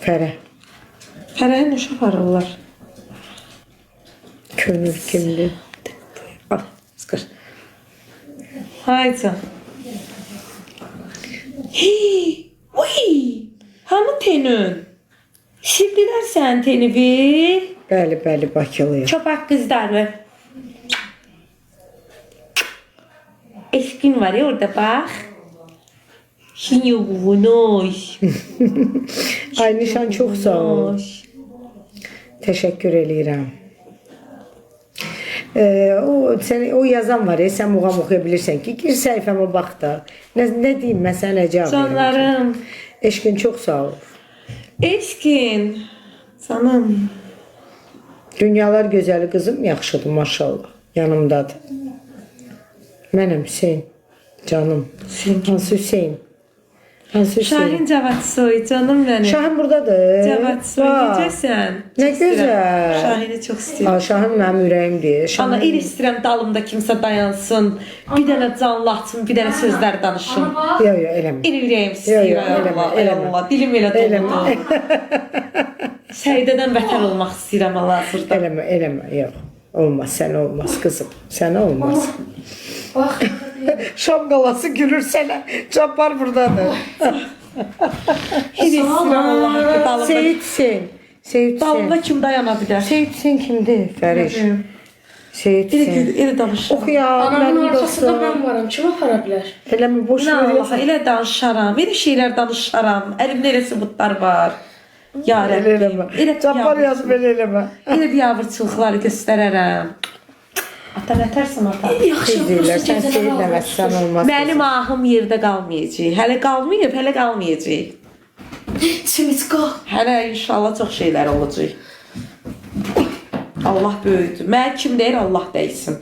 Fərə. Fərəyə nə aparırlar? Könül kimdir? Al, sıkır. Haydi. Hey, uy. Hanı tenün? Sildiler sen tenivi. Bəli, bəli, Bakılıyam. Çopak kızları. Eşkin var ya orada bak. Şinyuvunoş. Ay Nişan, çox sağ ol. Təşəkkür eləyirəm. O yazan var ya, sən muğam oxuya bilirsən ki, gir səhifəmə bax da. Nə deyim, mən sənə cavab verim. Canlarım. Eşkin, çox sağ ol. Eşkin. Canım. Dünyalar gözəli qızım yaxşıdır, maşallah. Yanımdadır. Mənəm Hüseyin. Canım. Hansı Hüseyin? Hansı Hüseyin? Şahin Cavatsoy, canım benim. Şahin buradadır. Cavatsoy, necəsən? Nə gözəl. Şahini çox istəyirəm. Şahin mənim ürəyimdir. Ana, el istəyirəm dalımda kimsə dayansın. Bir dənə canlı açsın, bir dənə sözlər danışım. Yox, eləmə. El ürəyim istəyir, ay Allah. Dilim elə doludur. Səydədən vətən olmaq istəyirəm hal-hazırda. Eləmə, yox. Olmaz, sənə olmaz qızım. Sənə olmaz. Şam qalası gülür sənə. Cabbar buradadır. El istəyirəm Allah haqqı dalımda. Seyid Hüseyin. Dalımda kim dayana bilər? Seyid Hüseyin kimdir? Fəriş. Seyid Hüseyin. Elə danışım. Oxu ya, Anamın mənim arxasında dostum. mən varım. Kim apara bilər? Eləmə, boş Nə ver. Allaha, elə danışaram. Elə şeylər danışaram. Əlimdə elə sübutlar var. Ya Rəbbim. Elə Cabbar yazıb eləmə. Elə biabırçılıqları göstərərəm. Ata, nətərsən ata? Yaxşı, Deyirlər, sən Seyid nəvəsən olmaz. Mənim ahım yerdə qalmayacaq. Hələ qalmayıb, hələ qalmayacaq. Çimiçqa. Hələ inşallah çox şeylər olacaq. Allah böyüdür. Mən kim deyir, Allah dəysin.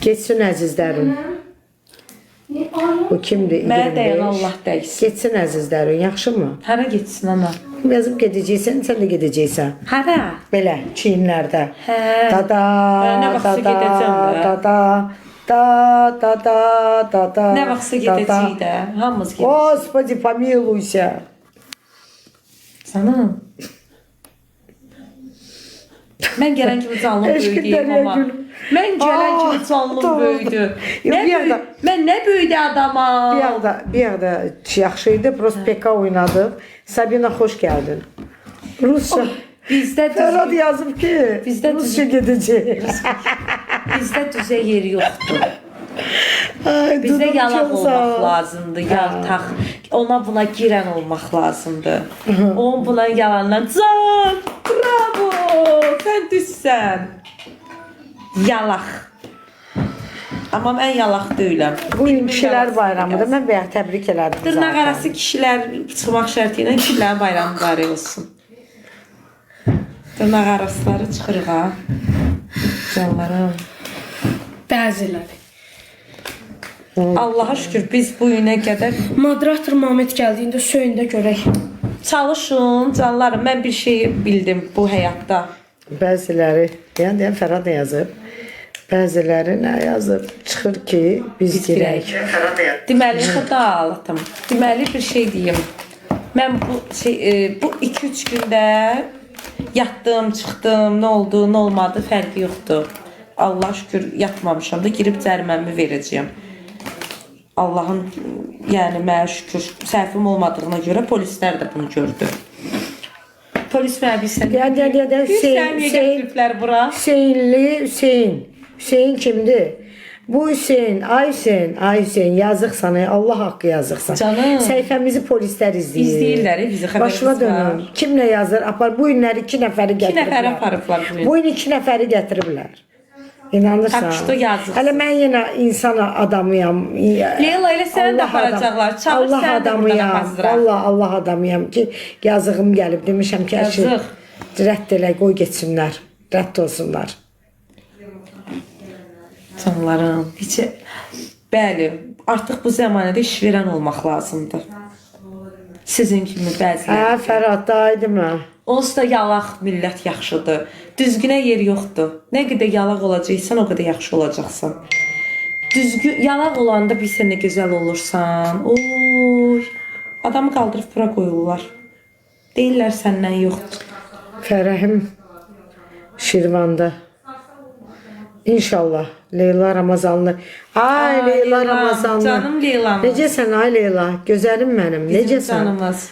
Geçsin əzizlərim. Bu kimdir? Mənə dəyən 25. Allah dəysin. Geçsin əzizlərim, yaxşı mı? Hərə getsin ana. Yazıb gedəcəksən, sən də gedəcəksən. Hərə? Belə, çiyinlərdə. Hə. Dada, Nə vaxtsa gedəcəm də. Dada. Nə vaxtsa gedəcəyik də. Hamımız gedəcəyik. Господи, помилуйся. Sanım. Mən gələn kimi canlım Eşqin böyüdü dəriyə amma. gülüm. Mən gələn kimi canlım doğru. böyüdü. Yox, Nə bir yerdə- böyüdü? Mən nə böyüdü adama? Bir yerde yaxşı idi, prost PK oynadık. Sabina, hoş geldin. Rusça. Bizdə Ferhat yazıb ki, Bizdə Rusça gedəcək. bizdə düzə yeri yoxdur. Ay, Bizdə Dudu, yalaq çox sağ olmaq ol. lazımdır, yaltaq. Ona buna girən olmaq lazımdır. Onun buna yalandan can, bravo, sən düzsən. Yalaq. Amma mən yalaq deyiləm. Bu gün kişilər bayramıdır. Mən bayaq təbrik elədim. Dırnaq zaten. arası kişilər çıxmaq şərti ilə kişilərin bayramı mübarək olsun. Dırnaq arasıları çıxırıq ha. Canlarım. Bəziləri. Allaha şükür biz bu günə qədər Moderator Mehmet gəldiyində söyündə görək. çalışın canlarım. Mən bir şey bildim bu həyatda. Bəziləri, yəni Ferhat nə yazıb? Bəziləri nə yazıb? Çıxır ki, biz girək. Deməli, xədalatım. Deməli bir şey deyim. Mən bu 2-3 gündə yatdım, çıxdım, nə oldu, nə olmadı fərqi yoxdur. Allah şükür yatmamışam da girib cəriməmi verəcəyəm. Allahın, yəni mənə şükür səhvim olmadığına görə polislər də bunu gördü. Polis mənə bilsən. Hüseyin bura. Hüseyin kimdir? Bu Hüseyin, ay Hüseyin yazıq sana, Allah haqqı yazıqsan. Canım. Səhifəmizi polislər izləyir. İzləyirlər, bizi xəbərimiz Başına var. dönün. Kim nə yazır? Apar bu günləri 2 nəfəri 2 gətiriblər. nəfər aparıblar bu gün. Bu gün 2 nəfəri gətiriblər. İnanırsan? Tak что yazıqsın. Hələ mən yenə insan adamıyam. Leyla elə səni də aparacaqlar. Çağır Allah səni də buradan adamıyam. aparacaqlar. Vallahi Allah adamıyam ki, yazığım gəlib demişəm ki, hər şey Yazıq. rədd elə, qoy getsinlər. Rədd olsunlar. Canlarım, heç bəli, artıq bu zəmanədə iş verən olmaq lazımdır. Sizin kimi bəziləri. Hə, Fərhad da aydınmı? Onsuz da yalaq millət yaxşıdır. Düzgünə yer yoxdur. Nə qədər yalaq olacaqsan, o qədər yaxşı olacaqsan. Düzgün yalaq olanda bilsən nə gözəl olursan. Oy. Adamı qaldırıb bura qoyurlar. Deyirlər səndən yoxdur. Fərəhim Şirvanda. İnşallah Leyla Ramazanlı. Ay Leyla Ramazanlı. Canım Leylam. Necəsən ay Leyla? Gözəlim mənim. Necəsən? Canımız.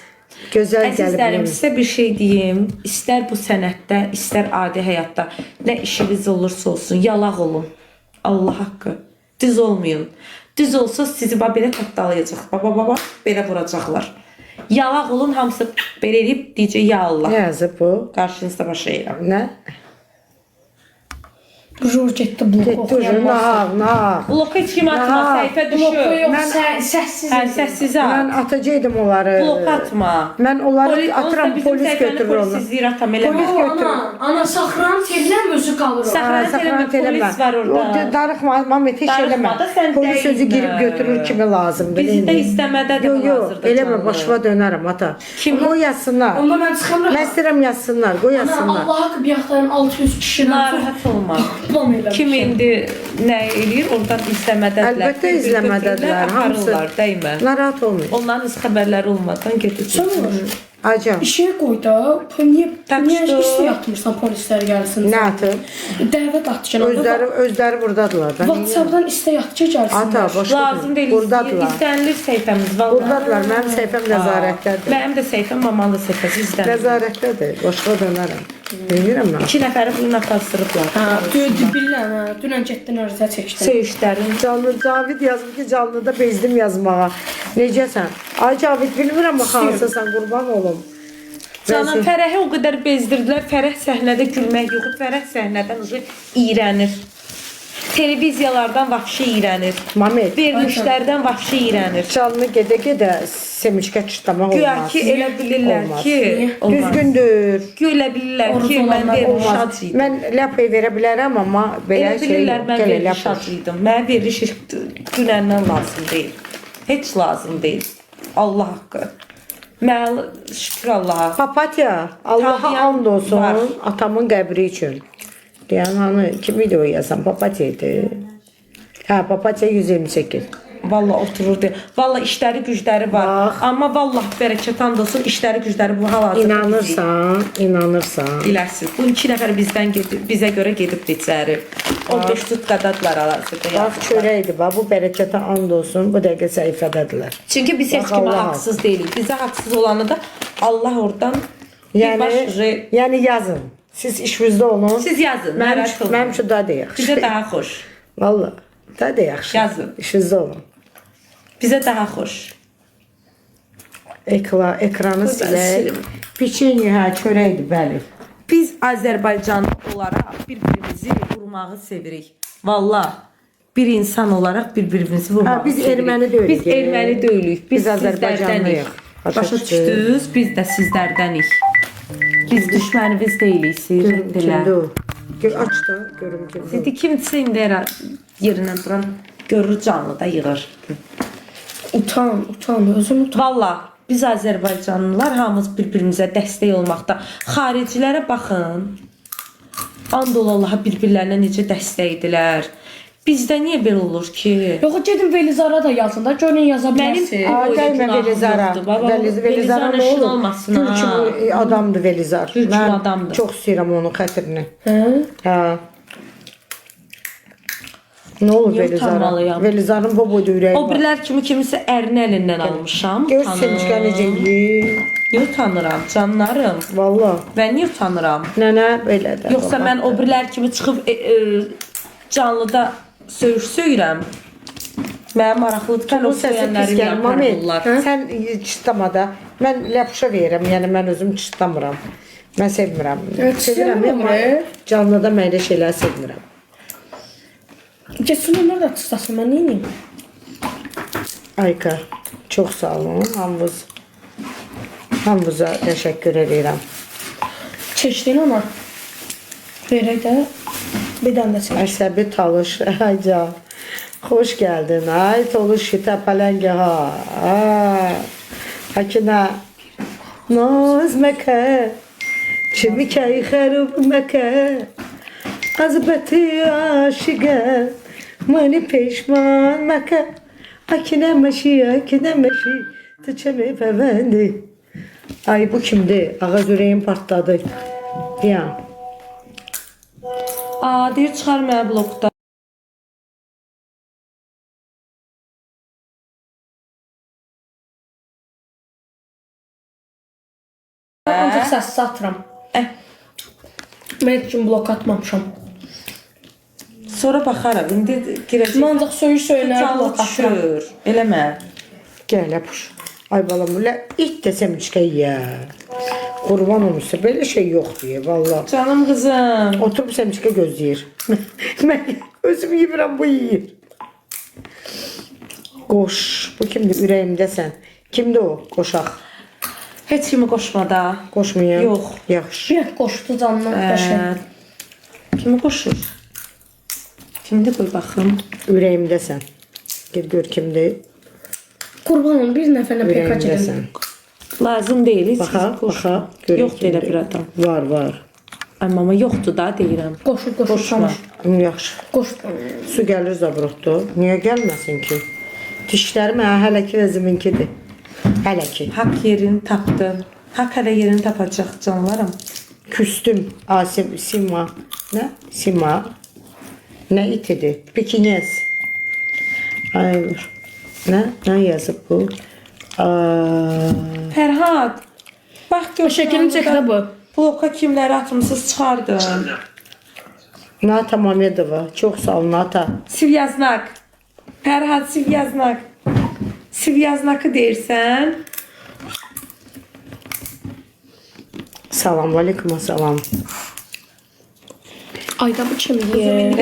Gözəl Əzizlərim, gəlib. sizə bir şey deyim. İstər bu sənətdə, istər adi həyatda nə işiniz olursa olsun, yalaq olun. Allah haqqı. Düz olmayın. Düz olsa sizi belə tapdalayacaq. Baba, belə vuracaqlar. Yalaq olun, hamısı belə edib deyəcək ya Allah. Nə yazıb bu? Qarşınızda baş edirəm. Nə? Jur getdi bloku Getdi oxuyamazsın. nağ. Bloka heç kim atma, Aha, səhifə Bloku düşür. yox, Mən- səssiz. Hə, səssiz Mən at. atacaqdım onları. Blok atma. Mən onları atıram, Bizim polis səhifəni götürür onu. Polis izləyir, atam eləmə. Ana saxran teldən özü qalır o. Saxran Saxran polis var orada. Darıxma, Mamet heç eləmə. Darıxma da sən Polis özü deyilmə. girib götürür kimi lazımdır. Bizi də istəmədədir Yox, yox, hazırda. eləmə, canlı. başıma dönərəm ata. Kim? Qoy yazsınlar. Onda mən çıxamıram. Mən istəyirəm yazsınlar, qoy Ana yazsınlar. Allah haqqı bir yaxdan 600 kişidən Narahat olma. plan eləmişəm. Kim indi nə eləyir, oradan izləmədədilər. Əlbəttə Bir-bir izləmədədilər, götürürlər, hamısı. aparırlar, dəymə. Narahat olmayın. Onların heç xəbərləri olmadan gedəcək. Sonra Acam, bir şey qoy da. Niyə Tak niyə что? istə yatmırsan polislər gəlsin? nə atıb? Dəvət atacağam. Özləri buradadılar da. WhatsApp-dan istə yatçı gəlsin. Ata, başqa Lazım deyil. buradadılar. İstənilir səhifəmiz vallahi. Buradadılar, mənim səhifəm nəzarətdədir. Mənim də səhifəm, mamanın da səhifəsi izlənir. Nəzarətdədir, başqa dönərəm. Bilmirəm mən. 2 nəfəri bununla qastırıblar. Hə, bilirəm, hə. Dünən getdin ərizə çəkdin. Söyüşlərin. Cavid yazıb ki, canlıda bezdim yazmağa. Necəsən? Ay Cavid, bilmirəm axı hansısan, qurban olum. Canım Fərəhi o qədər bezdirdilər. Fərəh səhnədə gülmək yox, Fərəh səhnədən ucu iyrənir. Televiziyalardan vəhşi iyrənir. Mamet, Verilişlərdən vəhşi iyrənir. canlı gedə-gedə semişkə çıtlamaq Güya olmaz. ki elə bilirlər Olmaz. ki, olmaz. Düzgündür. Güya elə bilirlər Orada ki, mən olanlar veriliş Olmaz. şadıydım. Mən ləpəyə verə bilərəm, amma belə Elə şey bilirlər yox. mən Gələ veriliş ləpə. şadıydım. Mənə veriliş dünəndən lazım deyil. Heç lazım deyil. Allah haqqı. Mən şükür Allaha. Papatya, Allaha Tanıyan and olsun var. atamın qəbri üçün. Deyən hanı kim idi o yazan? Papatya idi. Hə, Papatya 128. Valla otururdu. Valla işləri gücləri var. Bax. Amma vallah bərəkət and olsun işləri gücləri bu hal-hazırda. İnanırsan. Biləsiz. Bu 2 nəfər bizdən gedib, bizə görə gedibdi içəri. 15 tutqadadılar hal-hazırda. Bax çörəkdir, bax bu bərəkətə and olsun, bu dəqiqə səhifədədirlər. Çünki biz heç Bax, kimə Allah haqsız deyilik. Bizə haqsız olanı da Allah oradan Yəni yazın. Siz işinizdə olun. siz yazın. Narahat olmayın. Mənim üçün daha da yaxşı. Bizə daha xoş. Vallahi daha da yaxşı. Yazın. İşinizdə olun. Bizə daha xoş. Ekranı Buradan silək. silim. Piçenye, hə, çörəkdir, bəli. Biz Azərbaycanlı olaraq bir-birimizi vurmağı sevirik. Valla bir insan olaraq bir-birimizi vurmağı Ha, biz sevirik. erməni deyilik. Biz erməni deyilik. Biz Biz Azərbaycanlıyıq. sizlərdənik. Başa Başa düşdünüz? düşdünüz? Biz də sizlərdənik. Biz düşməniniz deyilik. Görüm kimdir Sirrətdilər. o. Aç da, görüm kimdir. Dedi kimsə indi yerindən duran görür canlıda yığır. Utan, özün utan. Valla biz Azərbaycanlılar hamımız bir-birimizə dəstək olmaqda. Xaricilərə baxın. And ol Allaha bir-birlərinə necə dəstəkdilər. Bizdə niyə belə olur ki? Yox, gedin Velizara da yazın da, görün yaza bilərsiniz. Mənim- Ay, dəymə günahım Velizara. yoxdur, baba. Velizara Velizara nə işin olur? olmasın, Gül ha. kimi adamdır Velizar. Gül kimi Mən adamdır. çox istəyirəm onun xətrini. Hə? Hə. Nə olur Niyə Velizara? utanmalıyam? Velizarın bu boyda ürəyi O var. birlər kimi kimisə ərini əlindən almışam. Gör utanım. semişkə necə yeyir. Niyə utanıram canlarım? Valla. Mən niyə utanıram? Nənə belədir. Yoxsa mən o birlər kimi çıxıb canlıda söyürəm. Mənə maraqlıdır ki, Bu o səsi pis söyənləri gəlir. Mami, yaparlar. sən çıtlamada. Mən ləpşa verirəm, yəni mən özüm çıtlamıram. Mən sevmirəm. Evet, Sevirəm, sevmirəm, amma canlıda mən elə şeylər sevmirəm. Geçsin onlar da tıstasın, mən neyim? Ayka, çox sağ olun. Hamınıza təşəkkür edirəm. Çeşdin ama. Verək də. Bir dənə də çək. Əsəbi Talış, ay can. Xoş gəldin. Ay Toluş təpələngə ha. Ay. Hakinə. Nazməkə. Çimikə xərub məkə. Azbəti aşiqə. Məni peşman məkə. Akinə məşi. Tüçeni fevende. Ay bu kimdi? Ağız ürəyim partladı. Ya. Aa, deyir çıxar mənə blokda. Ancaq səssiz atıram. Mən heç kim blok atmamışam. Sonra baxarıq. İndi girəcək. Mən ancaq söyür Canlı blok atıram. düşür. Eləmə. Gəl puş. Ay balam ulə it desəm içkə ya. Qurban olmuşsa belə şey yoxdur ya vallahi. Canım qızım. Oturub səmçikə gözləyir. Mən özüm yeyirəm, bu yeyir. Qoş, bu kimdir ürəyimdəsən? Kimdir o? Qoşaq. Heç kimi qoşmada. Qoşmayım. Yox. Yaxşı. Bir qoşdu canına qəşəng. Kimi qoşur? Kimdir qoy baxım. Ürəyimdəsən. Gel gör kimdir. Qurban olum bir nəfərlə PK Ürəyimdəsən. çəkdim. Lazım deyil. heç Baxa, kim qoşma. baxa. Görək Yoxdur elə kimdir. bir adam. Var, var. Amma yoxdur da deyirəm. Qoşur, Qoşma. Yaxşı. Qoşdu. Su gəlir zabrotdu. Niyə gəlməsin ki? Dişlərim hələ ki özümünkidir. Hələ ki. Haqq yerini tapdın. Haqq hələ yerini tapacaq canlarım. Küstüm. Asim, Sima. Nə? Sima. Nə itidir? Pekines. Ay. Nə yazıb bu? Fərhad. Bax gör. Şəklini çəkdə bu. Bloka kimləri atmısınız çıxardın. Nata Mamedova. Çox sağ ol Nata. Sivyaznak. Fərhad Sivyaznak. Sivyaznakı deyirsən. Salam aleyküm salam. Ayda bu kimdir?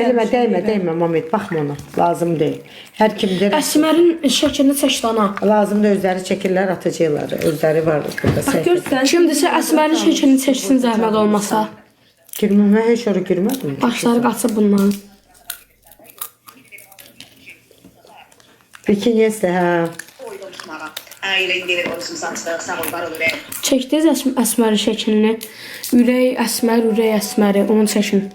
Dəymə Mamed, baxma ona. Lazım deyil. Hər kimdir. Əsmərin şəklini çəkdi ana. Lazımdır özləri çəkirlər, atacaqlar. Özləri var burada. Bax görsən. Kimdirsə Əsmərin şəklini çəksin zəhmət olmasa. Girməm, mən heç ora girmədim. Başları qaçıb bundan. Pekines də hə. Çəkdiniz Əsmərin şəklini. Ürək Əsməri, onu çəkin.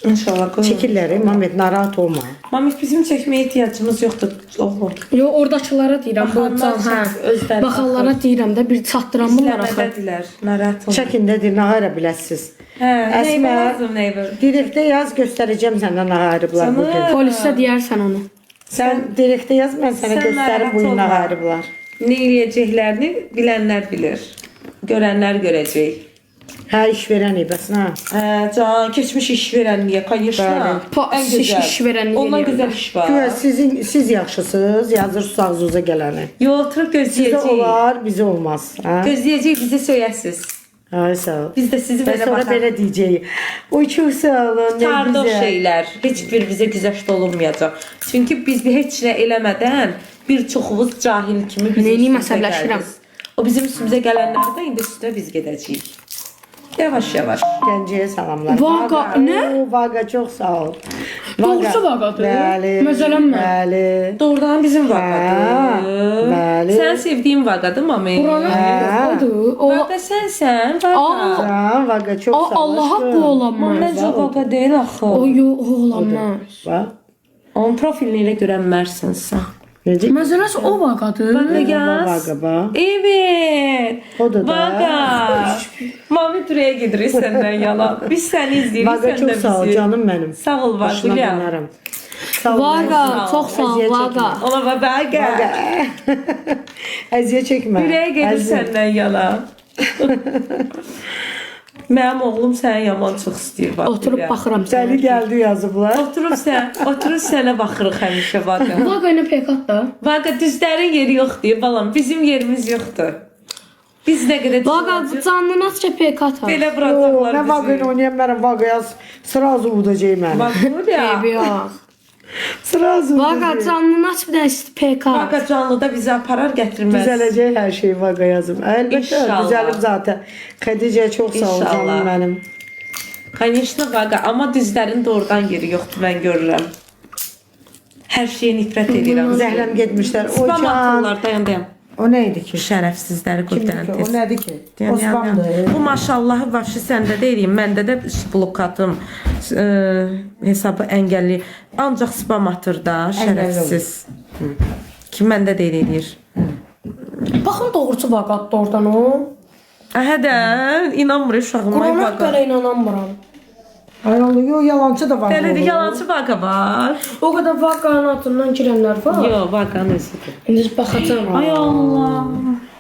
İnşallah qoy. Çəkirlər, Mamed narahat olma. Mamik bizim çəkməyə ehtiyacımız yoxdur oğlum. Yo, oradakılara deyirəm, bu Baxanlar can, çək, özləri hə. Baxanlara deyirəm də bir çatdıram bunlar axı. İzləmədədirlər. Narahat olma. Çəkin də deyir, nahara biləsiz. Hə, Əsmər. neyvə lazım neyvə. Direktdə yaz, göstərəcəm səndən naharıblar Canım. bugün. Polisə deyərsən onu. Sən direkdə yaz, mən sənə Sən göstərim narahat bu gün olma. naharıblar. Nə eləyəcəklərini bilənlər bilir. Görənlər görəcək. Hə, iş verən bəs nə? Hə, can, keçmiş iş verənliyə, конечно. Ən gözəl. İş verənliyə Ondan eləyirlər. gözəl iş var. Güya siz yaxşısınız, yazırsınız ağzınıza gələni. Yo, oturub Sizə gözləyəcək. olar, bizə olmaz. Hə? Gözləyəcək, bizi söyəsiz. Ay sağ ol. Biz də sizi Və belə sonra baxaq. belə deyəcəyik. Oy çox sağ olun. nə Tardıq gözəl. şeylər heç bir bizə güzəşt olunmayacaq. Çünki biz heç nə eləmədən bir çoxumuz cahil kimi bizim Neyini üstümüzə məsələşirəm? gəldiniz. O bizim üstümüzə gələnlərdə indi üstünə biz gedəcəyik. Yavaş yavaş. Gəncəyə salamlar. Vaqa, nə? Oo, Vaqa çox sağ ol. Doğrusu Vaqadır. Bəli. Məzələnmə. Bəli. Doğrudan bizim vaqadır. bəli. Sən sevdiyin vaqadır mami. Buranın odur. O Vaqa sənsən, vaqa. Can, Vaqa çox sağ ol. Allaha aşkım. bu olanmaz. Məncə vaqa deyil axı. O yo, o olanmaz. Bax. Onun profilini ilə görənmərsən sən. Necə? Məsələsi o vaqadır. Vaqa Vaqa bax. Evet. O da da. Vaqa. Mami Turaya gedirik səndən yalan. Biz səni izləyirik, Vaqa sən çox də sağ ol bizi. canım mənim. Sağ ol Başına Vaqa. dönərəm. Sağ ol. Vaqa, çox sağ ol Əziyyət Vaqa. Ola Vaqa. Əziyyət çəkmə. Turaya gedir Əziyyət. səndən yalan. Mənim oğlum səni yaman çox istəyir Vaqa. Oturub baxıram Səni sənə. gəldi yazıblar. Oturub sənə baxırıq həmişə Vaqa. Vaqa ilə pekat da. Vaqa düzlərin yeri yoxdur balam. Bizim yerimiz yoxdur. Biz nə qədər Vaqa canlı nasıl pekat var? belə Oo, bırakacaqlar mən Vaqa ilə oynayam, mən Vaqaya sразу udacağım mən. Bak bu ya. Eybi yox. Sразу Vaqa udacağım. canlı nasıl bir dənə pekat? Vaqa canlıda bizi aparar gətirməz. Düzələcək hər şey Vaqa yazım. Əlbəttə İnşallah. düzəlim zaten. Xədicə çox sağ ol İnşallah. canım mənim. Конечно Vaqa, amma düzlərin doğrudan yeri yoxdur mən görürəm. Hər şeyə nifrət edirəm. Zəhləm getmişlər. O Spam can. atırlar, dayan. O nə idi ki? Şərəfsizləri Kimdir qoydan ki? O tez. nədir ki? Yəni, O spamdır. Bu maşallahı vəbşi səndə deyirəm. Məndə də blokatım hesabı əngəlli. Ancaq spam atır da şərəfsiz. Ki məndə deyil eləyir. Baxın doğrusu vaqatda oradan o. Hə də, inanmır uşağım. Ay Qurana baqa. görə inanamıram. Ay Allah, yo yalancı da var. Dəlidir, oğlum. yalancı baqa var. O qədər vaqanın altından girənlər var. Yo, baqanın özüdür. İndi baxacağam. Ay Allah.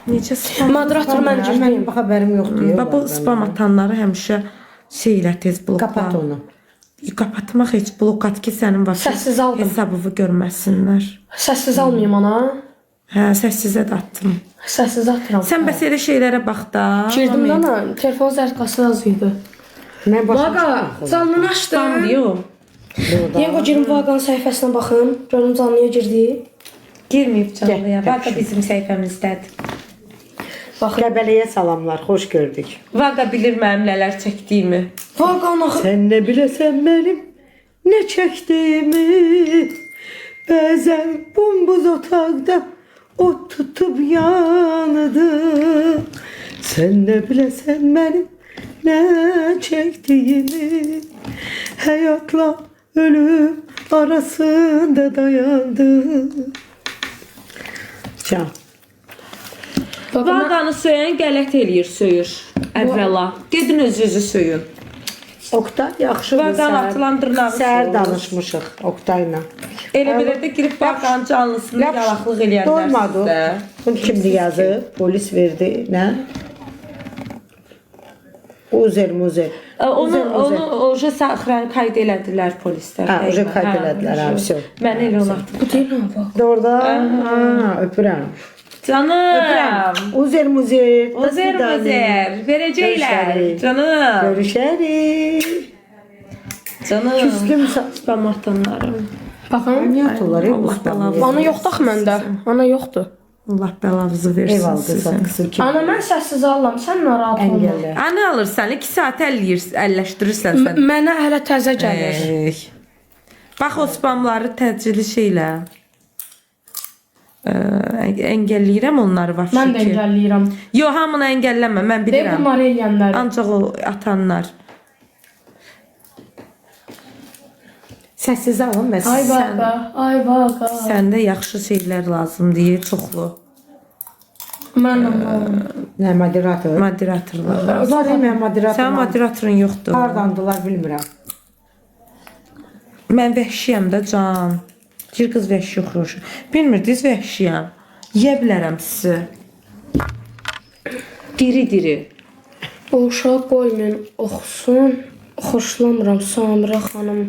Necə spam. Moderator mən Mənim girdim. bax xəbərim yoxdur. Bax bu spam atanları həmişə şeylə tez blokla. Kapat onu. Kapatmaq heç blokat ki sənin var. Səssiz aldım. Hesabını görməsinlər. Səssiz almayım ana. Hə, səssizə də atdım. Səssiz atıram. Sən bəs elə şeylərə bax da. Girdim də ana. Telefon zərfası az idi. Mən başım Vaqa, canlını açdım. Spam diyor. Yengo girin Vaqanın səhifəsinə baxın. Görün canlıya girdi. Girməyib canlıya. Gəl, Vaqa bizim səhifəmizdədir. Baxın. Qəbələyə salamlar, xoş gördük. Vaqa bilir mənim nələr çəkdiyimi. Vaqanın axı Sən nə biləsən mənim nə çəkdiyimi. Bəzən bombuz otaqda ot tutub yanıdı. Sən nə biləsən mənim nə çəkdiyimi. Həyatla ölüm arasında dayandı. Can. Vaqanı söyən qələt eləyir, söyür. Əvvəla. Gedin özünüzü söyün. Oktay yaxşı Vaqan atılan dırnağı səhər soyulur. danışmışıq Oktayla. Elə belə də girib Vaqanın canlısını yalaqlıq eləyərlər Doymadı. sizdə. Bunu kimdi yazıb? Polis verdi. Nə? Uzer muzer. Onu oje saxran qayd elədilər polislər. Ha, oje dəqiqən. qayd elədilər, ha, vəsə. Mən elə olardı. bu deyil ha bax. Orada öpürəm. Canım. Uzer muzer. Ozer ozer. Verəcəklər. Görüşərik. Canım. Görüşərik. Canım. Küstüm. Spam atanlarım. Baxın. Niyə atırlar? Allah bəlanı. Ana yoxdur axı məndə. Ana yoxdur. Allah bəlanızı versin Ev aldı sizin. qızı kim? Ana mən səssiz alıram. Sən narahat olma. Əngəllə. Ana alırsan 2 saat əlləşdirirsən sən. Mənə hələ təzə gəlir. Ey. Bax o spamları təcili şeylə. Əngəlləyirəm onları var Mən də ki. əngəlləyirəm. Yo, hamını əngəlləmə, mən De bilirəm. bunları eləyənlər. Ancaq o atanlar. Səssiz alın bəs. Ay vaqa, ay vaqa. Səndə yaxşı şeylər lazımdır, çoxlu. Mən anladım. Nə moderator? Moderatorlar lazım. Var mən moderator. Sənin moderatorun yoxdur. Hardandılar bilmirəm. Mən vəhşiyəm də can. Bir qız vəhşi oxuyur. Bilmirdiniz vəhşiyəm. Yeyə bilərəm sizi. Diri-diri. O uşaq qoymayın oxusun. Xoşlamıram Samira xanım.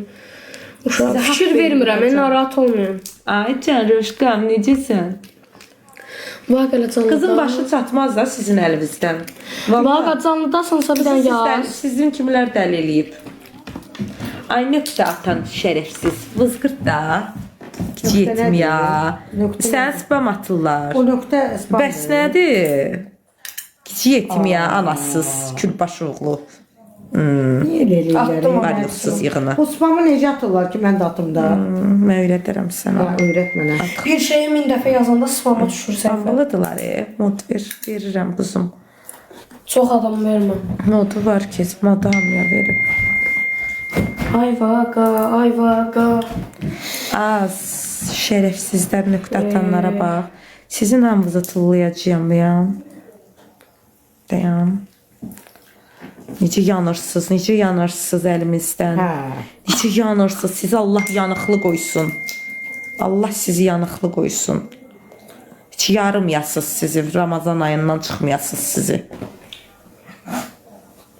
Uşaq Sizə fikir haqq vermirəm, verirəm. narahat olmayın. Ay can Röşqam, necəsən? Vaqa canlıda. Qızın başı çatmaz da sizin əlinizdən. Vaqa canlıdasansa bir dənə yaz. Sizin kimlər dəli eləyib? Ay nöqtə atan şərəfsiz. Vızqırt da. Kiçik yetim nədir? ya. Nöqtə Sən spam atırlar. O nöqtə spam. Bəs nədir? Kiçik yetim ya, anasız, külbaş oğlu. Niyə elə eləyirlər? Var yoxsuz yığını. Bu spamı necə atırlar ki, mən də atım da. Mən öyrədərəm sənə. Öyrət mənə. Bir şeyi 1000 dəfə yazanda spama düşür səhvə. Havalıdırlar, mod verirəm quzum. Çox adam vermə. Modu var ki, modu hamıya verib. Ay vaqa, ay vaqa. Az şərəfsizlər nöqtə atanlara bax. Sizin hamınızı tullayacağım ya. Dayan. Necə yanırsınız əlimizdən. Hə. Necə yanırsınız, sizi Allah yanıqlı qoysun. Allah sizi yanıqlı qoysun. Heç yarımayasız sizi, Ramazan ayından çıxmayasız sizi.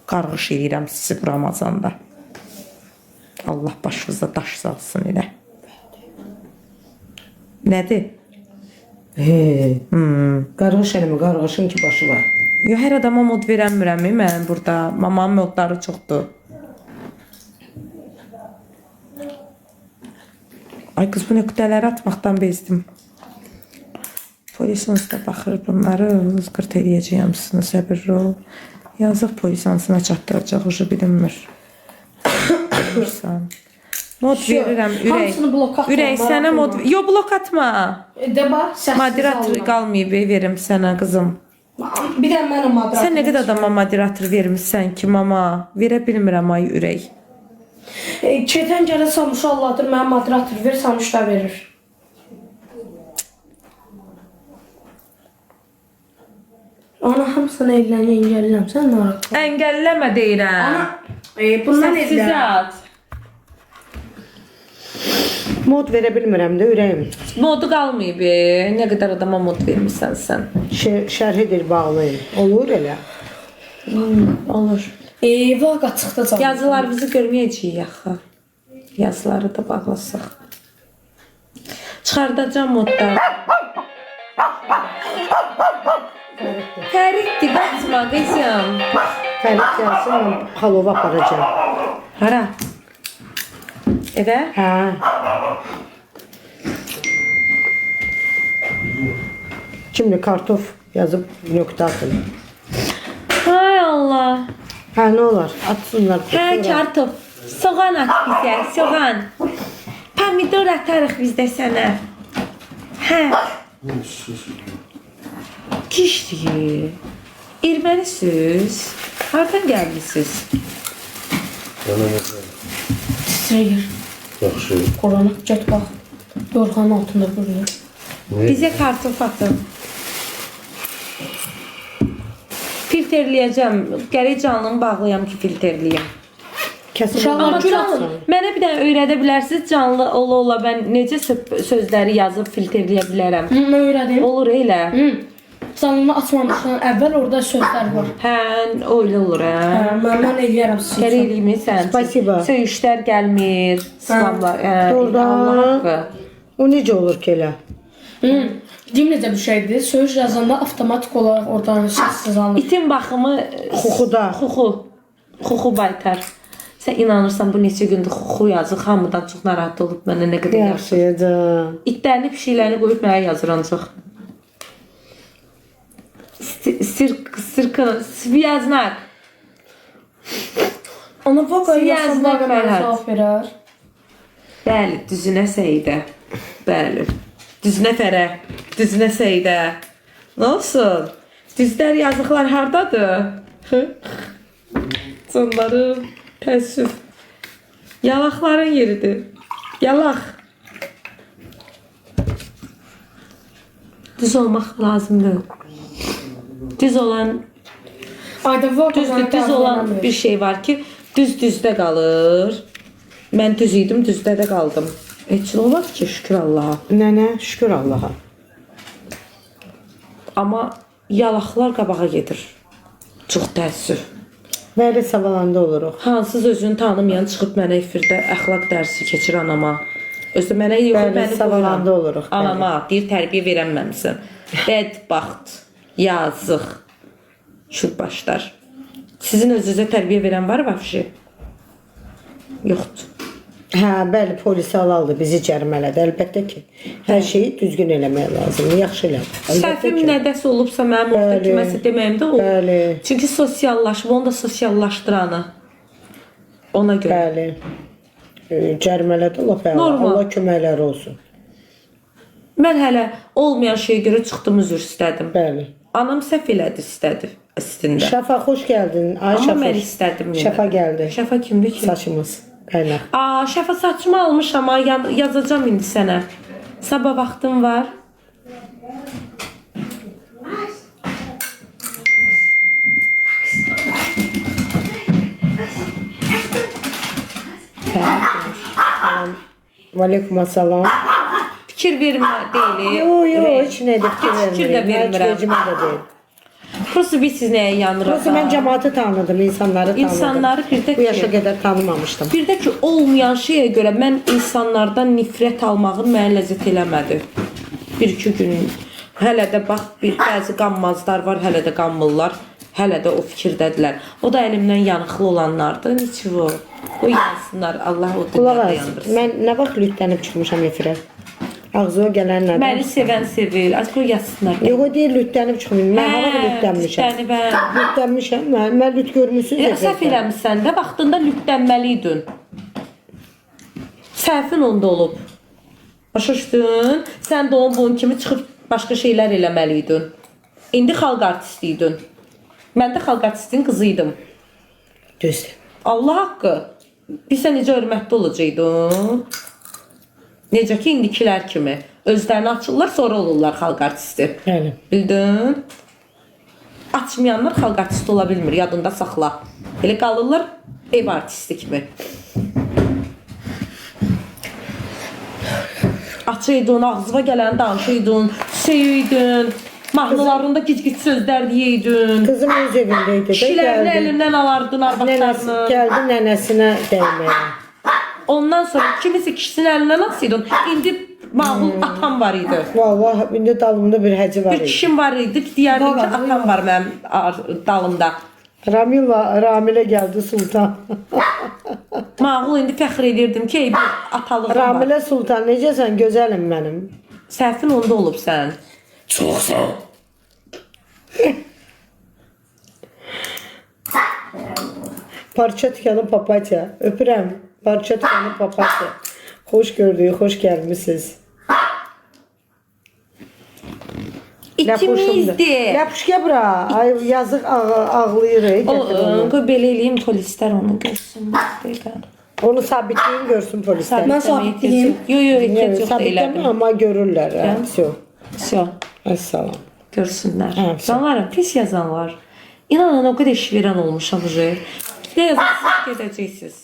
Qarğış edirəm sizi bu Ramazanda. Allah başınıza daş salsın elə. Nədir? Qarğış eləmə, qarğışın ki başı var. Yo, hər adama mod verəmirəm mən burada. Mamamın modları çoxdur. Ay qız, bu nöqtələri atmaqdan bezdim. Polisiniz də baxır bunları, qırt eləyəcəyəm sizin, səbirli ol. Yazıq polisansına çatdıracaq, ucu bilinmir. Mod verirəm, ürək. Hamısını blok atma, Ürək, sənə mod... Yo, blok atma. De bax, səssiz Moderator alıram. qalmayıb, verim sənə qızım. Bir də mənim moderator. Sən nə qədər adama moderator vermişsən ki, mama? Verə bilmirəm ay ürək. Keçən gələ Samuş Allahdır, mənim moderator ver, Samuş da verir. Ana hamısını engelləyirəm. Sən narahat. Əngəlləmə deyirəm. Ana, bundan Sizə edlər. at. Mod verə bilmirəm də ürəyim. Modu qalmayıb. Nə qədər adama mod vermirsən sən. Şərh edir bağlayın. Olur elə. Olur. Vaqa çıxdı canım. Yazılarımızı görməyəcəyik axı. Yazıları da bağlasaq. Çıxardacağım modları. Fəriddir, qaçma qızım. Fərid gəlsin, mən halova aparacağım. Hara? Evə? Hə. Şimdi kartof yazıb nöqtə atın. Hay Allah. Hə, nə olar? Atsınlar. Hə, kartof. Soğan at bizə, soğan. Pomidor atarıq biz də sənə. Hə. Kişdir. Ermənisiniz. Hardan gəlmisiniz? Titrəyir. Yaxşı. Qorana get bax. Yorğanın altında quruyur. Bizə kartof atın. Filtrləyəcəm. Gərək canlımı bağlayam ki, filtrləyəm. Kəsin. Uşaqlar Amma gül canlı, atın. mənə bir dənə öyrədə bilərsiniz. Canlı ola mən necə sözləri yazıb filtrləyə bilərəm. Mən öyrədim. Olur elə. Canını açmamışdan əvvəl orada sözlər var. Hə, öyle olur hə. Mən eləyərəm sizə. Gərək eləyirsən. Spasiba. Söyüşlər gəlmir. Salamlar. Doğrudan. Allah haqqı. O necə olur ki elə? Deyim necə bir şeydir. Söyüş yazanda avtomatik olaraq oradan səssiz alınır. İtin baxımı Xuxuda. Xuxu baytar. Sən inanırsan bu neçə gündür xuxu yazır. Hamıdan çox narahat olub mənə nə qədər yaxşı. Yaxşıydı. İtlərini, pişiklərini qoyub mənə yazır ancaq. Sirkın, sviyaznak. Ona vaqa Siyazlar yazsan vaqa mənə Fərhad. cavab verər. Bəli, düzünə Səidə. Bəli. Düzünə Fərə. Düzünə Səidə. Nə olsun? Düzlər yazıqlar hardadır? Canlarım, təəssüf. Yalaqların yeridir. Yalaq. Düz olmaq lazımdır. Düz olan, Ayda vaqa düz olan bir şey var ki, düzdə qalır. Mən düz idim, düzdə də qaldım. Heç nə olmaz ki, şükür Allaha. Nənə, şükür Allaha. Amma yalaqlar qabağa gedir. Çox təəssüf. Bəli, savalanda oluruq. Hansız özünü tanımayan çıxıb mənə efirdə əxlaq dərsi keçir anama. Özü mənə yox, Bəli, məni savalanda oluruq. bəli. Anama deyir tərbiyə verənməmisən. Bədbaxt, yazıq. Şur başlar. Sizin özünüzə tərbiyə verən var vəfşi? Yoxdur. Hə, bəli, polis alaldı, bizi cərimələdi. Əlbəttə ki, hər şeyi düzgün eləmək lazımdır, yaxşı eləmək. Səhvim nədəsə olubsa mənim orada Bəli. kiməsə deməyimdə o. Bəli. Çünki sosiallaşma, onu da sosiallaşdıranı. Ona görə. Bəli. Cərimələdi Allah bəli. Normal. Allah köməkləri olsun. Mən hələ olmayan şeyə görə çıxdım, üzr istədim. Bəli. Anam səhv elədi istədi əslində. Şəfa xoş gəldin. Ay Amma Şəfa. mən istədim. yenə Şəfa də. gəldi. Şəfa kimdir ki? Saçımız. Qaynaq. Şəfa saçımı almışam, yazacağım indi sənə. Sabah vaxtım var. Aleykum assalam. Fikir vermə deyil. Yo, heç nə də fikir Heç fikir də vermirəm. Heç vermirəm. vecimə də deyil. Prosta biz siz nəyə yanırıq? Prosta mən cəmaatı tanıdım, insanları tanıdım. İnsanları bir də Bu yaşa ki, qədər tanımamışdım. bir də ki olmayan şeyə görə mən insanlardan nifrət almağı mənə ləzzət eləmədi. 1-2 gün hələ də bax bir bəzi qanmazlar var, hələ də qanmırlar. Hələ də o fikirdədilər. O da əlimdən yanıqlı olanlardır. Niço. O yansınlar. Allah o Qulaq dünyada as. yandırsın. Mən nə vaxt lütlənib çıxmışam efirə? Ağzıma gələn nədir? Məni sevən sevir. Az qoy yazsınlar. Yox, o deyir lütlənib çıxmayım. Mən hava lütlənmişəm. Lütlənmişəm. Mən lüt görmüsünüz. Səhv eləmişsən də, vaxtında lütlənməliydin. Səhvin onda olub. Başa düşdün? Sən də onun bunun kimi çıxıb başqa şeylər eləməliydin. İndi xalq artisti idin. Mən də xalq artistinin qızı idim. Düzdür. Allah haqqı. Bilsən necə hörmətli olacaqdın? Necə ki indikilər kimi. Özlərini açırlar, sonra olurlar xalq artisti. Bəli. Bildin? açmayanlar xalq artisti ola bilmir, yadında saxla. Elə qalırlar ev artisti kimi. Açıydın, ağzıva gələni danışıydın, söyüydün, mahnılarında gic-gic sözlər deyiydin. Kızım öz evindeydi. Kişilərini əlindən alardın, arvaqlarını. Geldi nənəsinə dəyməyə. Ondan sonra kimisi kişisinin əlindən asıydın. İndi mağul atam var idi. Vallahi indi dalımda bir həcı var Bir idi. kişim var idi ki, deyərdim ki, atam var mənim dalımda. Ramilə gəldi Sultan. Mağul indi fəxr edirdim ki, ey bir atalığım var. Ramilə Sultan necəsən gözəlim mənim? Səhvin onda olub sən. Çox sağ ol. Parça tükanı papatya. Öpürəm. Parça tükanı papatya. Hoş gördük, hoş gelmişsiniz. İkimizdir. Yapışka bura. Ay yazık ağlayır. O, Getir onu. qoy belə eləyim, polislər onu görsün. Onu sabitleyin görsün polisler. Ben sabitleyeyim. Yo, ehtiyac yoxdur Sabitleme elədim. ama görürler. Ha, все. Всё, Əssalam. görsünlər. Hə, всё. Canlarım, pis yazanlar. İnanın o qədər iş verən olmuşam uje. Ne yazarsınız gedəcəksiniz.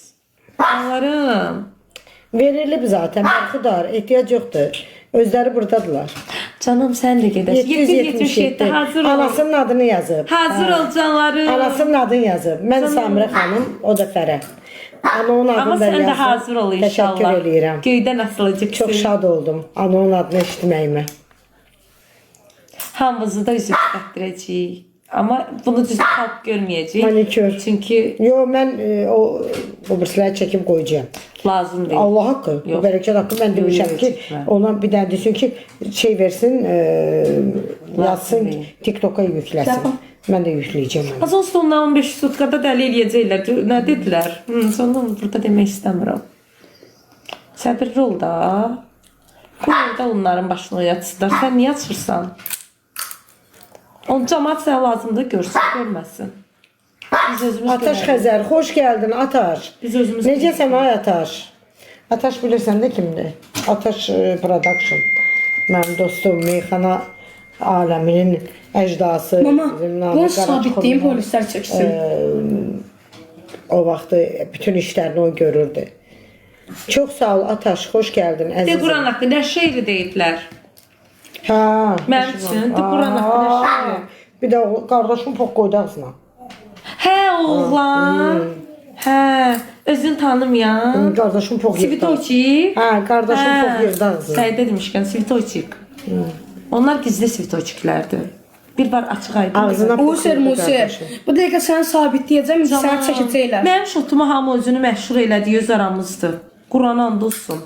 Canlarım. Verilib zaten. Mərxudar. Ehtiyac yoktur. Özləri buradadılar. Canım sən də gedəsən. 777 hazır ol. Anasının adını yazıb. Hazır ol canlarım. Anasının adını yazıb. Mən Samirə xanım, o da Fərə. Anamın adını Amma da sən də yazıb. hazır ol inşallah. Təşəkkür edirəm. Göydən asılacaq. Çox şad oldum anamın adını eşitməyimə. Hamımızı da üzük gətirəcəyik. Amma bunu düz xalq görməyəcək. Manikür. Çünki Yo, mən o birisləri çəkib qoyacağım. lazım deyil. Allah haqqı, Yox. bu bərəkət haqqı mən demişəm ki, çəkmə. ona bir dənə desin ki, şey versin, yazsın, deyil. TikToka yükləsin. Tamam. Mən də yükləyəcəm onu. Az olsun ondan 15 sutkada dəli eləyəcəklər. Nə dedilər? Sonra burada demək istəmirəm. Səbirli ol da. Qoy da onların başına oyatsınlar. Sən niyə açırsan? Onun cəmaat sənə lazımdır, görsün, görməsin. Biz özümüz Ataş görərik. Xəzər, xoş gəldin Ataş. Biz özümüz Necəsən ay Ataş? Ataş bilirsən də kimdir? Ataş Production. Mənim dostum, meyxana aləminin əcdası. Mama, bizim Namiq bunu Qaraçıxoğlu. sabitleyeyim polisler çeksin. O vaxtı bütün işlərini o görürdü. Çox sağ ol Ataş, xoş gəldin De əzizim. Quran haqqı nə şeiri deyiblər? Hə. Mənim üçün de Quran haqqı nə şeiri? Bir də o qardaşım poq qoydu ağzına. Hə oğlan. Hə, özün tanımayan. Qardaşım poq yırdı. Svitoçik. Hə, qardaşım poq yırdı ağzına. Səydə demişkən Svitoçik. Onlar gizli Svitoçiklərdir. Bir var açıq aydın. Ağzına poq Muser, yırdı Muser. qardaşım. Bu dəqiqə səni sabitləyəcəm, səni çəkəcəklər. Mənim şotumu hamı özünü məşhur elədiyi öz aramızdır. Qurana and olsun.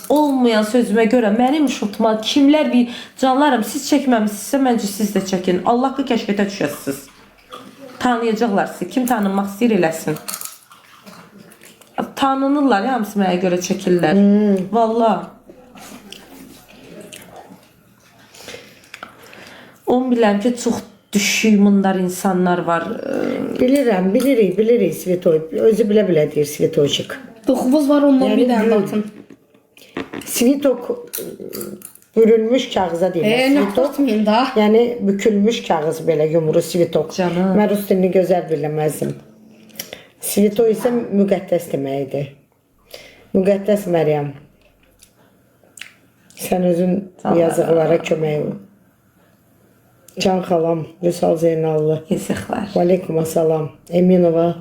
Olmayan sözümə görə mənim şotuma kimlər bir canlarım siz çəkməmisinizsə məncə siz də çəkin. Allah ki kəşfətə düşəsiniz. Tanıyacaqlar sizi. Kim tanınmaq istəyir eləsin. Tanınırlar ya, hamısı mənə görə çəkirlər. Vallahi. Onu bilirəm ki, çox düşük mundar insanlar var. Bilirəm, bilirik Svetoy. Özü bilə deyir Svetoçik. 9 var ondan Yəni bir dənə gül. atın. Svitok bürünmüş kağıza deyirlər. Nə Svitok, atmayın da. yəni bükülmüş kağız belə yumru Svitok. Canım. Mən rus dilini gözəl bilməzdim. Svito isə müqəddəs deməkdir. Müqəddəs Məryəm. Sən özün yazıqlara kömək ol. Can xalam, Vüsal Zeynallı. Yazıqlar. Aleyküm assalam. Eminova.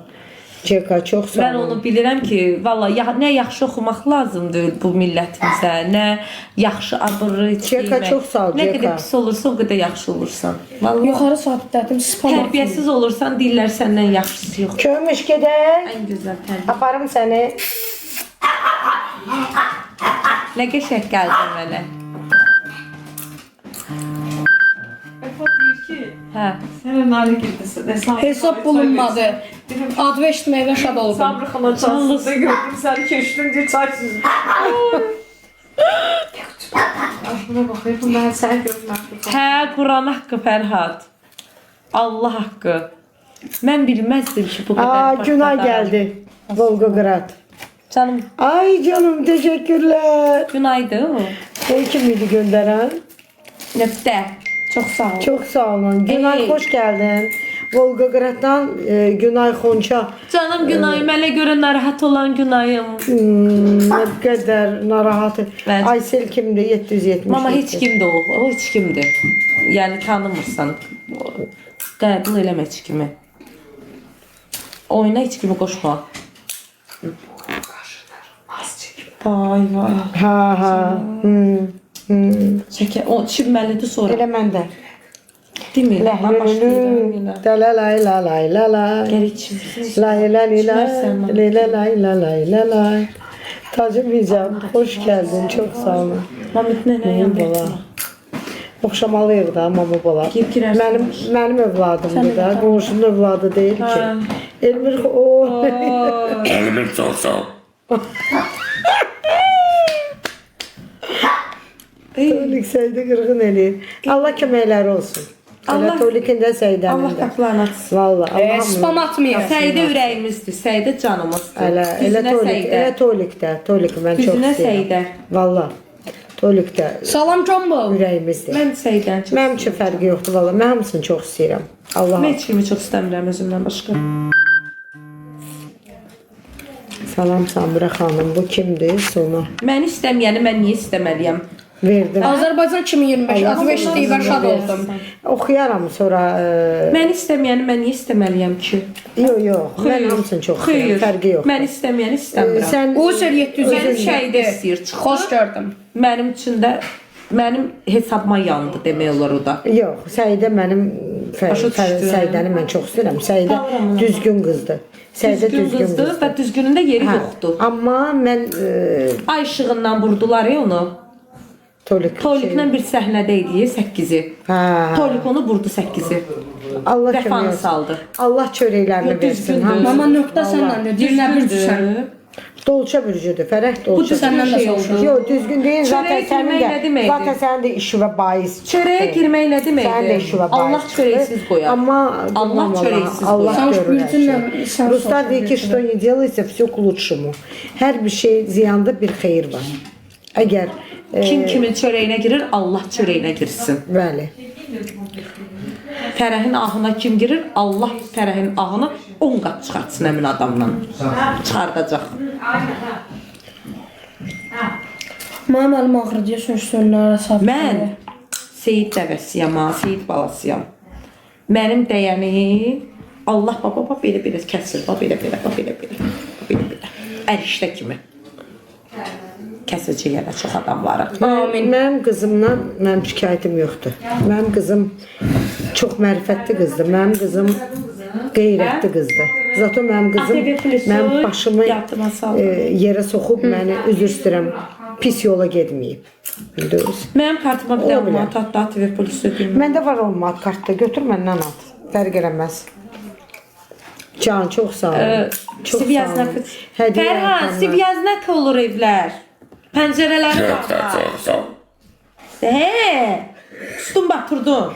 Ceka çox sağ Mən olun. onu bilirəm ki, valla nə yaxşı oxumaq lazımdır bu millətimizə, nə yaxşı abırı Ceka, çox sağ ol, Nə Ceka. qədər pis olursa, o qədər yaxşı olursan. Valla Yuxarı sabitlədim, spam atın. tərbiyəsiz olursan, deyirlər səndən yaxşısı yox. Kömüş gedək. Ən gözəl tərbiyə. Aparım səni. Nə qəşəng gəldin mənə. Efat deyir ki, Hə. sənə nari girdisin. Hesab bulunmadı. Adı eşitməklə şad oldum. Sabri xala çansızda gördüm səni keçdim deyə çay süzdüm. Buna baxayım, mən səni görmədim. Hə, Quran haqqı Fərhad. Allah haqqı. Mən bilməzdim ki, bu qədər. Günay gəldi. Volgograd. Canım, Ay canım, teşekkürler. Günaydı o. Kim idi göndərən? Nöqtə. Çox sağ ol. Çok sağ olun. Günay Ey. hoş geldin. Volgograd'dan Günay Xonça. Canım Günay, mənə görə narahat olan Günayım. Ne kadar narahat. Ben- Aysel kimdi? 770. Mama heç kimdir o. O heç kimdir. Yəni tanımırsan. Qəbul eləmə heç kimi. Oyuna heç kimi qoşma. Vay vay. Ha ha. Çəkə, o çimməlidir sonra. Elə məndə. Demir. Mən başlayıram yenə. Dalalay lalay lalay. Gəl içim. Lay lay lay İçmezsen bana. lay lay lay lay lay lay. Tacım Hicab, hoş geldin. Çok sağ olun. Mamit nənə Bala. yanına. Oxşamalıyıq da mama bala. Girib girərsən. Mənim övladımdır da. Qonşunun övladı deyil ki. Ha. Elmir o. Elimi çok sağ ol. Tolik seydi qırğın eləyir. Allah köməkləri olsun. Allah- Allah tolikində seydənin Allah də. qapılarını açsın. Vallahi Allah Spam atmayın. Səydə ürəyimizdir, Səydə canımızdır. elə Düzünə tolik, Səydə. elə tolikdə. Tolik mən çox Düzünə istəyirəm. Səydə. Vallahi tolikdə Salam Jumbo. ürəyimizdir. Mən Səydən çox. Mənim üçün fərqi yoxdur valla. Mən hamısını çox istəyirəm. Allah. Mən heç kimi çox istəmirəm özümdən başqa. Salam Samira xanım. Bu kimdir? Sona Məni istəməyəni mən niyə istəməliyəm? verdim. Azərbaycan 2025. Azveş deyibə şad oldum. Oxuyaram sonra. Məni istəməyəni mən niyə istəməliyəm ki? Yox, yox. Mən hamısını çox istəyirəm. Fərqi yox. Mən istəməyəni istəmirəm. Sən User 700 Mənim şeydə istəyir çıxdı. Xoş gördüm. Mənim üçün də mənim hesabıma yandı demək olar o da. yox, Səidə mənim Başa düşdüm. Səidəni mən çox istəyirəm. Səidə düzgün qızdır. Səidə Düzgün düzgün qızdır qızdır. və düzgünün də yeri Hə, yoxdur. amma mən Ay işığından vurdular ya onu. tolik. Toliklə bir səhnədə idi 8-i. Hə. Tolik onu vurdu 8-i. Allah Vəfanı kömək olsun. saldı. Allah çörəklərini versin. Düzgündür. Hamı. Mama nöqtə səndən də. Dilinə bir düşən. Düzgündür. Dolça bürcüdür. Fərəh Bu dolça. səndən də şey soruşur. oldu. Yox, düzgün deyil. Zaten Çörəyə sənin girmək nə də deməkdir? zaten sənin də işivə bais. Çörəyə girmək nə Sənin də deməkdir? işivə bais. Allah çörəksiz qoyar. Amma Allah çörəksiz Allah Sən görür hər bültünlə şeyi. sən Ruslar deyir ki, что не делается, все к лучшему. Hər bir şey ziyanda bir xeyir var. Əgər Kim kimin çörəyinə girir, Allah çörəyinə girsin. bəli. Fərəhin ahına kim girir, Allah Fərəhin ahını 10 qat çıxartsın həmin adamdan. Çıxardacaq. Mənim əlim ağrır deyə sürüşsünlərə sab. Mən Seyid dəvəsiyam, ha, Seyid balasıyam. Mənim dəyənim Allah baba belə kəsir, belə. Ərişdə kimi. Kəsici yerə çox adamları. Mənim qızımdan mənim şikayətim yoxdur. Mənim qızım çox mərifətli qızdır. Mənim qızım qeyrətli qızdır. Zato mənim qızım ATV Plusu mənim başımı yadıma saldı. yerə soxub məni üzr istəyirəm. Pis yola getməyib. Bildiniz? Mənim kartıma bir Ola dənə bilər. manat atdı, ATV Plusu deyim. Məndə var o mat kartda. Götür məndən at. Fərq eləməz. Can çox sağ ol. Çox sağ Siviyaznak. ol. Hədiyyə Fərhan, arxamdan. siviyaznak olur evlər. Pəncərələri Çok da var. çok sağ ol. He. Üstün batırdın.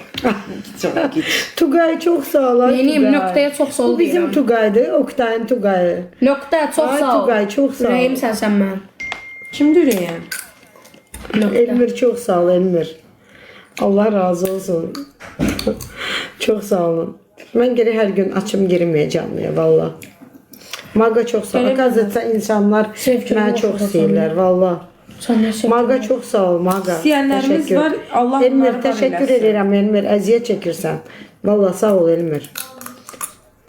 Git. Tugay çox sağ ol. ay Benim Tugay. nöqtəyə çox sağ ol Bu bizim deyirəm. Tugaydır. Oktayın Tugayı. Nöqtə çox Ay sağ ol. Tugay çox sağ ol. Ürəyim sənsən mən. Kim dürəyəm? Elmir çok sağ ol Elmir. Allah razı olsun. Çok sağ olun. Ben geri her gün açım girmeyeceğim ya valla. Maga çok sağ ol. Öyle mi? Gazetə insanlar Sevgili beni olsun çok da istəyirlər valla. Sən nə şey? Maga çok sağ ol Maga. İstəyənlərimiz Teşekkür. var, Allah onları Elmir var teşekkür eləsin. ederim Elmir. Əziyyət çəkirsən. Valla sağ ol Elmir.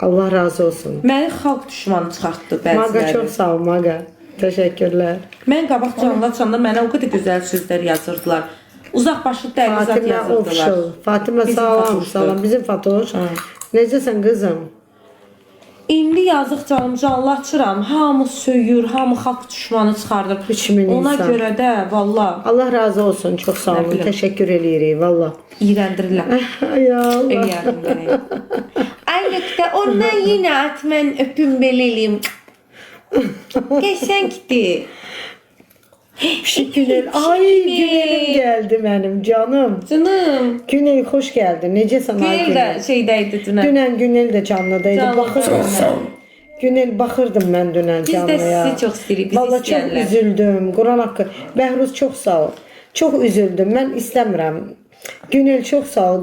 Allah razı olsun. Məni xalq düşmanı çıxartdı Maga bəziləri. çok sağ ol Maga. Teşekkürler. Mən qabaq canlı açanda mənə o qədər gözəl sözlər yazırdılar. Uzaq başlı dəyli zat Fatimə yazırdılar. Ofşul. Fatimə Bizim sağ ol. Fatoşdur. Salam. Bizim Fatoş. Necəsən qızım? İndi yazıq canım canlı açıram. Hamı söyür, hamı xalq düşmanı çıxardır. 3000 Ona insan. görə də valla Allah razı olsun. Çok sağ Ne olun. bileyim. Teşekkür edirik valla. iyrəndirirlər. Ay Allah. Eləyərdim gərək. Ay nöqtə, ondan yenə at, mən öpüm beləliyim. Qəşəngdir. Günel. Ay Günelim geldi benim canım. Canım. Günel hoş geldin. Necəsən ay Günel Günel? də şeydəydi dünən. Dünən Günel de canlıdaydı. Canlı. Baxırdım Çok sağ mən. ol. Günel baxırdım mən dünən Biz də canlıya. sizi çox istəyirik, bizi Valla çok istəyərlər. üzüldüm. Quran haqqı. Bəhruz çox sağ ol. Çox üzüldüm. Mən istəmirəm. Günel çok sağ ol,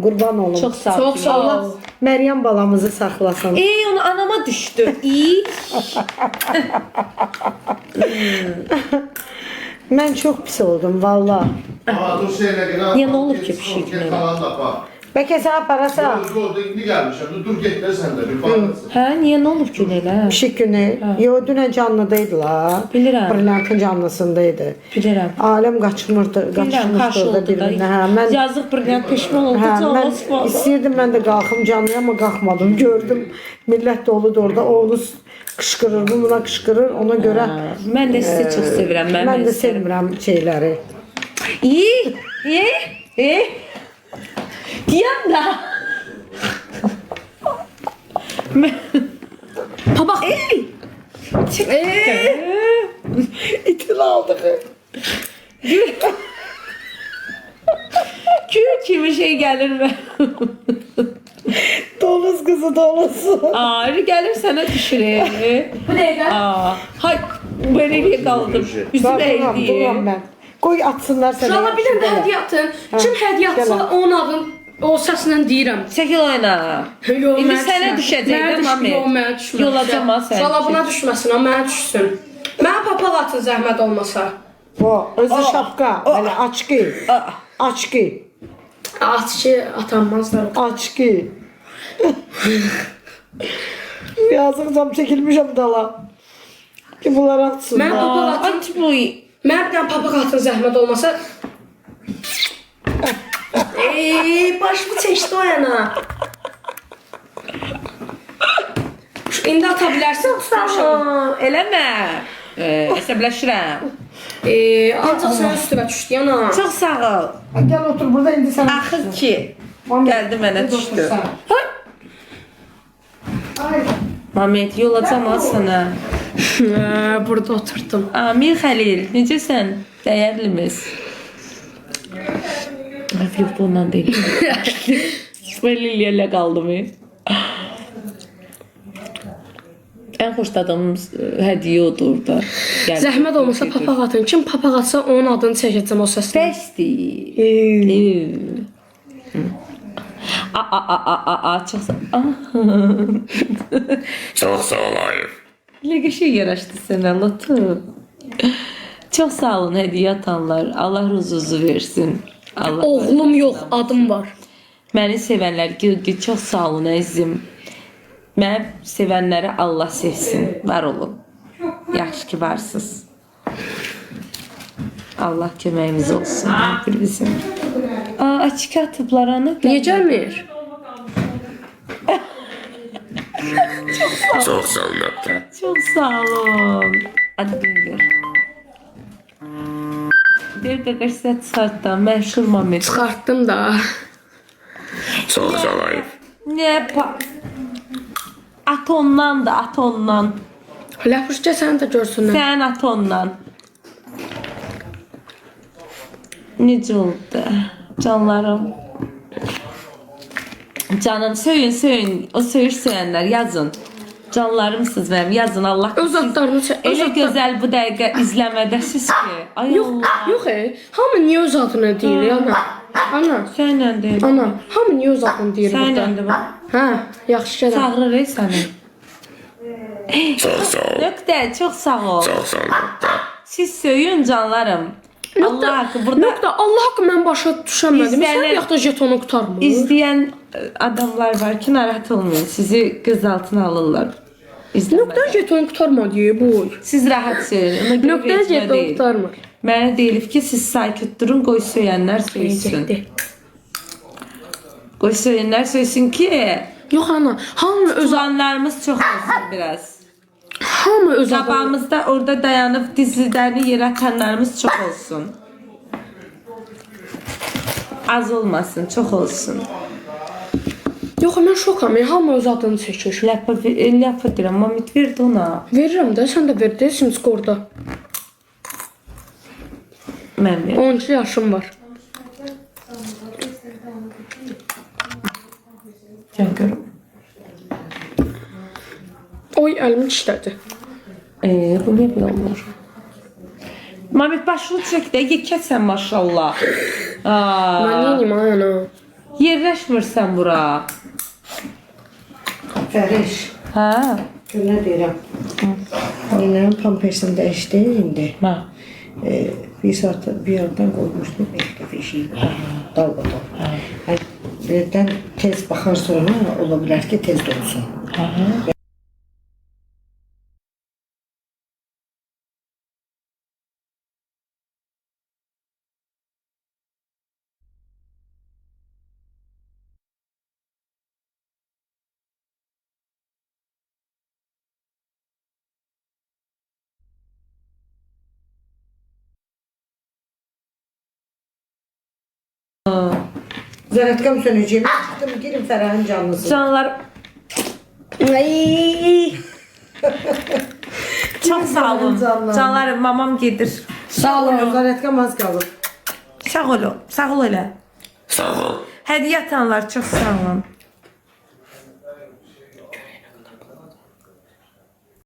qurban olum. Çox sağ ol. Çox sağ ol. Məryəm balamızı saxlasın. Ey, onu anama düşdü. İyi. Mən çox pis oldum valla. Niyə nə olub ki pişik mənə? Bəlkə sən aparasa. İndi gəlmişəm. Dur get də sən də bir baxarsın. Hə, niyə nə olub ki elə? Pişik günü. Yo, dünən canlıdaydılar. Bilirəm. Brilliantın canlısındaydı. Bilirəm. Aləm qaçırmışdı Bilirəm, orada qarşı oldu da. bir-birinə. Hə, mən Yazıq brilliant peşman oldu. Hə, mən Canlısı var. istəyirdim mən də qalxım canlıya, amma qalxmadım. Gördüm millət doludur orada. O onu qışqırır, bu buna qışqırır. Ona görə Mən də sizi çox sevirəm. mən də sevmirəm şeyləri. İyi. İyi. Deyəm də. Papa. İtin aldığı. Gül kimi şey gəlir mi? Donuz qızı donuzu. Ağrı gəlir sənə düşürür. Bu dəqiqə. Hay, ben eliye qaldım. Üzüm Duram əydi. mən. Qoy atsınlar sənə. Uşaqlar bir dənə hədiyyə atın. Kim hədiyyə atsa onun adını o səslə deyirəm. Çəkil oyna. İndi sənə düşəcək də mami. Yolacam ha sən. Uşaqlar buna düşməsin, amma mənə düşsün. Mənə papaq atın zəhmət olmasa. O, özü şapka. Hələ açqı. Açqı. At ki atanmazlar. Açqı. Yazıq cam çəkilmişəm dala. Ki bunlar atsınlar. Mən papaq atın. Antiboy. Mənə bir dənə papaq atın zəhmət olmasa. Başımı çəkdi o yana. İndi ata bilərsən, tutmuşam. Eləmə. Əsəbləşirəm. Ancaq sən üstümə düşdü yana. Çox sağ ol. Gəl otur burada indi sən. Axır ki. Gəldi mənə düşdü. Mamet, yolacam ha sənə. Burada oturdum. Amir Xəlil, necəsən? Dəyərlimiz. Yox, bu ondan deyil. Mən Liliyə qaldım. Ən xoşladığım hədiyyə odur orada. Zəhmət olmasa papaq atın. Kim papaq atsa onun adını çəkəcəm o səslə. Bəsdir. Çox Çox sağ ol Ayıb. Elə qəşəng yaraşdı sənə, Latu. Çox sağ olun hədiyyə atanlar. Allah ruzunuzu versin. Allah Oğlum yox, adım var. Məni sevənlər gül çox sağ olun əzizim. Mən sevənləri Allah sevsin. Var olun. Yaxşı ki varsınız. Allah köməyimiz olsun. Hər bir bizim. Açıq atıblar ana. Niyə gəlmir? Çox sağ ol Nöqtə. Çox sağ olun. Hadi bir. Bir də qəşət çıxartdım. Məşhur Mamet. Çıxartdım da. Çox sağ ol Ayıb. Ne at ondan da at ondan. Ləpüşcə səni də görsünlər. Sən at ondan. Necə oldu? Canlarım. Canım söyün. O söyənlər yazın. Canlarımsınız mənim. Yazın Allah. Öz adlarını Elə gözəl bu dəqiqə izləmədəsiz ki. Ay Allah. Yox, hamı niyə öz adını deyir, ana? Ana, Sənlə deyil. ana, hamı niyə öz adını deyir Sənlə burada? də bax. Hə, yaxşı gələn. Çağırır ey səni. Çox sağ ol. Nöqtə, çox sağ ol. Çox sağ ol Nöqtə. Siz söyün canlarım. Allah haqqı burada Nöqtə, Allah haqqı mən başa düşəmədim. Sən İzləyənlər- yaxda jetonu qutarmır. İzləyən adamlar var ki, narahat olmayın. Sizi gözaltına alırlar. Nöqtə jeton qutarma deyə bu. Siz rahat söyleyin. Ona görə Nöqtə vecimə jeton deyil. qutarmır. Mənə deyilib ki, siz sakit durun, qoy söyənlər söysün. Qoy söyənlər söysün ki, Yox ana, hamı öz uzanlarımız çox olsun biraz. hamı öz adını. Qabağımızda orada dayanıb dizlərini yerə atanlarımız çox olsun. Az olmasın, çox olsun. Yox, mən şokam. Hamı öz adını çəkir. Ləpə deyirəm, Mamit verdi ona. Verirəm də, sən də ver də Simskorda. Mən verirəm. 12 yaşım var. Gəl görüm. Oy, əlim işlədi. Bu niyə belə olmur? Mamet başını çək də, yekəsən maşallah. Ben neyim ana? Yerləşmirsən bura. Fəriş. Hə? Nə deyirəm? Nənənin pampersini dəyişdi indi. Hə. Bir saat bir yerdən qoymuşdum. Bir dəfə şey dalbadal. Birdən tez baxar sonra ola bilər ki tez dolsun. Zərətkəm sönəcəyimi çıxdım, girin Fərəhin canlısı. Canlar Ay. çox sağ olun. Canlarım, mamam gedir. Sağ olun. Zərətkəm az qalır. Sağ olun. Sağ ol elə. Sağ ol. Hədiyyə atanlar çox sağ olun.